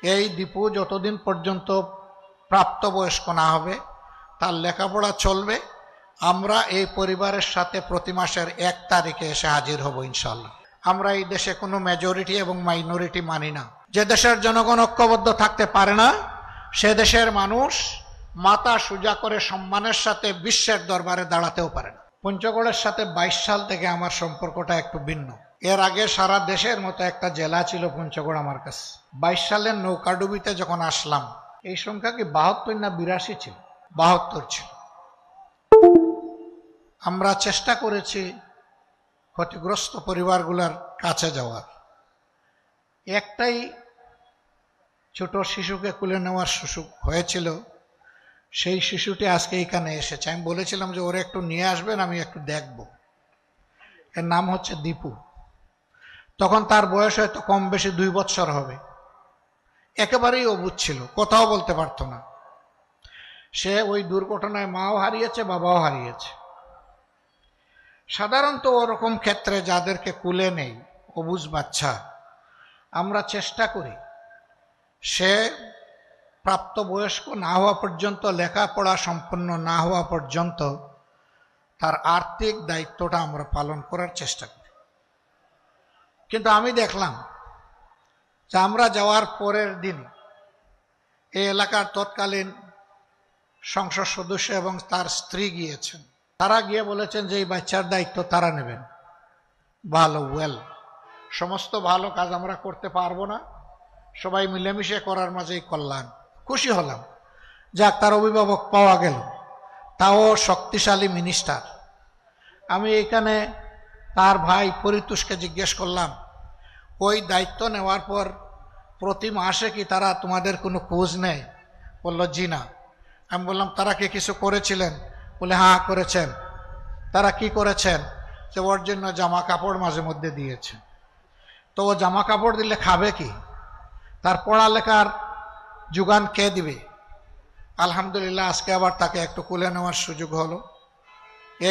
এই দীপু যতদিন পর্যন্ত প্রাপ্তবয়স্ক না হবে তার লেখাপড়া চলবে। আমরা এই পরিবারের সাথে প্রতি মাসের 1 তারিখে এসে হাজির হব ইনশাআল্লাহ। আমরা এই দেশে কোনো মেজরিটি এবং মাইনরিটি মানি না। যে দেশের জনগণ ঐক্যবদ্ধ থাকতে পারে না সে দেশের মানুষ মাথা সোজা করে সম্মানের সাথে বিশ্বের দরবারে দাঁড়াতেও পারে না। পঞ্চগড়ের সাথে 22 সাল থেকে আমার সম্পর্কটা একটু ভিন্ন। এর আগে সারা দেশের মতো একটা জেলা ছিল পঞ্চগড় আমার কাছে। 22 সালের নৌকাডুবিতে যখন আসলাম এই সংখ্যা কি 72 না 82 ছিল? 72 ছিল। আমরা চেষ্টা করেছি ক্ষতিগ্রস্ত পরিবারগুলোর কাছে যাওয়ার। একটাই ছোট শিশুকে কুলে নেওয়ার সুযোগ হয়েছিল, সেই শিশুটি আজকে এখানে এসেছে। আমি বলেছিলাম যে ওরা একটু নিয়ে আসবেন, আমি একটু দেখব। এর নাম হচ্ছে দীপু। তখন তার বয়স হয়তো কম বেশি 2 বছর হবে। একেবারেই অবুঝ ছিল, কথাও বলতে পারতো না। সে ওই দুর্ঘটনায় মাও হারিয়েছে, বাবাও হারিয়েছে। সাধারণত ওরকম ক্ষেত্রে যাদেরকে কুলে নেই, অবুঝ বাচ্চা, আমরা চেষ্টা করি সে প্রাপ্তবয়স্ক না হওয়া পর্যন্ত, লেখাপড়া সম্পন্ন না হওয়া পর্যন্ত তার আর্থিক দায়িত্বটা আমরা পালন করার চেষ্টা করি। কিন্তু আমি দেখলাম যে আমরা যাওয়ার পরের দিন এই এলাকার তৎকালীন সংসদ সদস্য এবং তার স্ত্রী গিয়েছেন। তারা গিয়ে বলেছেন যে এই বাচ্চার দায়িত্ব তারা নেবেন। ভালো, ওয়েল, সমস্ত ভালো কাজ আমরা করতে পারবো না, সবাই মিলেমিশে করার মাঝেই কল্যাণ। খুশি হলাম, যাক তার অভিভাবক পাওয়া গেল, তাও শক্তিশালী মিনিস্টার। আমি এখানে তার ভাই পরিতোষকে জিজ্ঞেস করলাম, ওই দায়িত্ব নেওয়ার পর প্রতি মাসে কি তারা তোমাদের কোনো খোঁজ নেয়? বলল জি না। আমি বললাম তারা কি কিছু করেছিলেন? বলে হ্যাঁ করেছেন। তারা কি করেছেন? যে ওর জন্য জামা কাপড় মাঝে মধ্যে দিয়েছে। তো ও জামা কাপড় দিলে খাবে কি? তার পড়ালেখার যোগান কে দিবে? আলহামদুলিল্লাহ আজকে আবার তাকে একটু কুলে নেওয়ার সুযোগ হলো।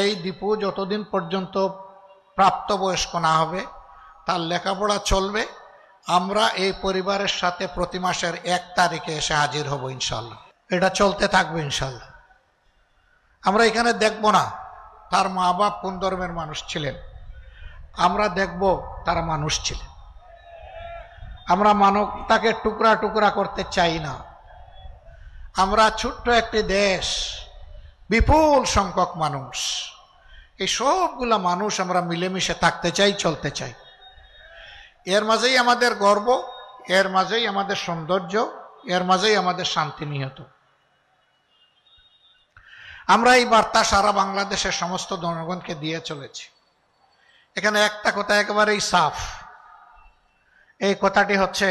এই দীপু যতদিন পর্যন্ত প্রাপ্তবয়স্ক না হবে তার লেখাপড়া চলবে। আমরা এই পরিবারের সাথে প্রতি মাসের 1 তারিখে এসে হাজির হব ইনশাআল্লাহ। এটা চলতে থাকবে ইনশাআল্লাহ। আমরা এখানে দেখব না তার মা বাপ কোন ধর্মের মানুষ ছিলেন, আমরা দেখব তারা মানুষ ছিলেন। আমরা মানবতাকে টুকরা টুকরা করতে চাই না। আমরা ছোট্ট একটি দেশ, বিপুল সংখ্যক মানুষ, এই সবগুলা মানুষ আমরা মিলেমিশে থাকতে চাই, চলতে চাই। এর মাঝেই আমাদের গর্ব, এর মাঝেই আমাদের সৌন্দর্য, এর মাঝেই আমাদের শান্তি নিহত। আমরা এই বার্তা সারা বাংলাদেশের সমস্ত জনগণকে দিয়ে চলেছি। এখানে একটা কথা একেবারেই সাফ, এই কথাটি হচ্ছে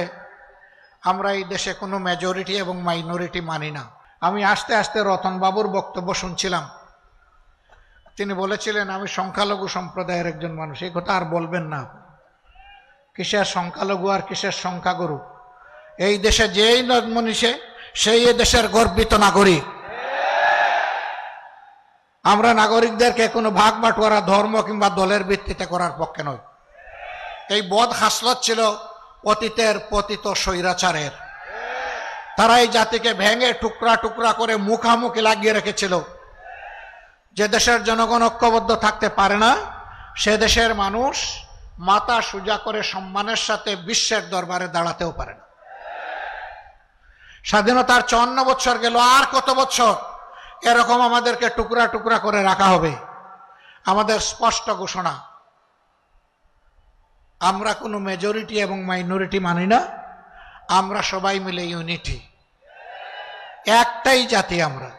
আমরা এই দেশে কোনো মেজরিটি এবং মাইনরিটি মানি না। আমি আস্তে আস্তে রতনবাবুর বক্তব্য শুনছিলাম, তিনি বলেছিলেন আমি সংখ্যালঘু সম্প্রদায়ের একজন মানুষ। এই কথা আর বলবেন না। কিসের সংখ্যালঘু আর কিসের সংখ্যাগুরু? এই দেশে যেই জন্ম নিছে সেই দেশের গর্বিত নাগরিক। আমরা নাগরিকদেরকে কোনো ভাগ বাটোয়ারা ধর্ম কিংবা দলের ভিত্তিতে করার পক্ষে নয়। এই বদ হাসলত ছিল অতীতের পতিত স্বৈরাচারের। তারা এই জাতিকে ভেঙে টুকরা টুকরা করে মুখামুখি লাগিয়ে রেখেছিল। যে দেশের জনগণ ঐক্যবদ্ধ থাকতে পারে না সে দেশের মানুষ মাথা সোজা করে সম্মানের সাথে বিশ্বের দরবারে দাঁড়াতেও পারে না। স্বাধীনতার 54 বছর গেল, আর কত বছর এরকম আমাদেরকে টুকরা টুকরা করে রাখা হবে? আমাদের স্পষ্ট ঘোষণা, আমরা কোনো মেজরিটি এবং মাইনরিটি মানি না। আমরা সবাই মিলে ইউনিটি, একটাই জাতি আমরা।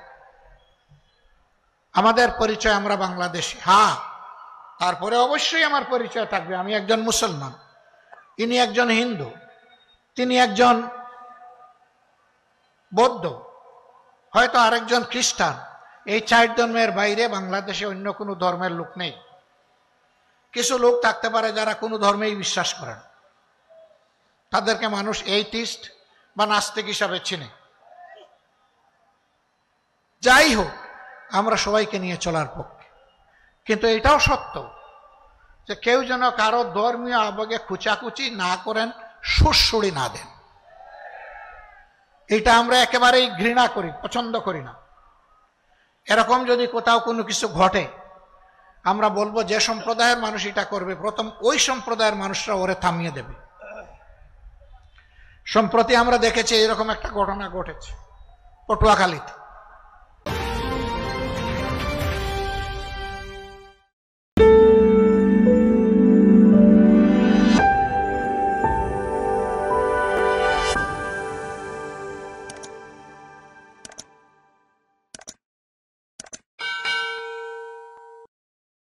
আমাদের পরিচয় আমরা বাংলাদেশি। হ্যাঁ, তারপরে অবশ্যই আমার পরিচয় থাকবে আমি একজন মুসলমান, ইনি একজন হিন্দু, তিনি একজন বৌদ্ধ, হয়তো আরেকজন খ্রিস্টান। এই 4 ধর্মের বাইরে বাংলাদেশে অন্য কোনো ধর্মের লোক নেই। কিছু লোক থাকতে পারে যারা কোনো ধর্মেই বিশ্বাস করেন, তাদেরকে মানুষ এইথিস্ট বা নাস্তিক হিসাবে চিনে। যাই হোক, আমরা সবাইকে নিয়ে চলার পক্ষে। কিন্তু এটাও সত্য যে কেউ যেন কারো ধর্মীয় আবেগে খুচাখুচি না করেন, সুড়সুড়ি না দেন। এটা আমরা একেবারেই ঘৃণা করি, পছন্দ করি না। এরকম যদি কোথাও কোনো কিছু ঘটে, আমরা বলবো যে সম্প্রদায়ের মানুষ এটা করবে, প্রথম ওই সম্প্রদায়ের মানুষরা ওরে থামিয়ে দেবে। সম্প্রতি আমরা দেখেছি এরকম একটা ঘটনা ঘটেছে পটুয়াখালীতে।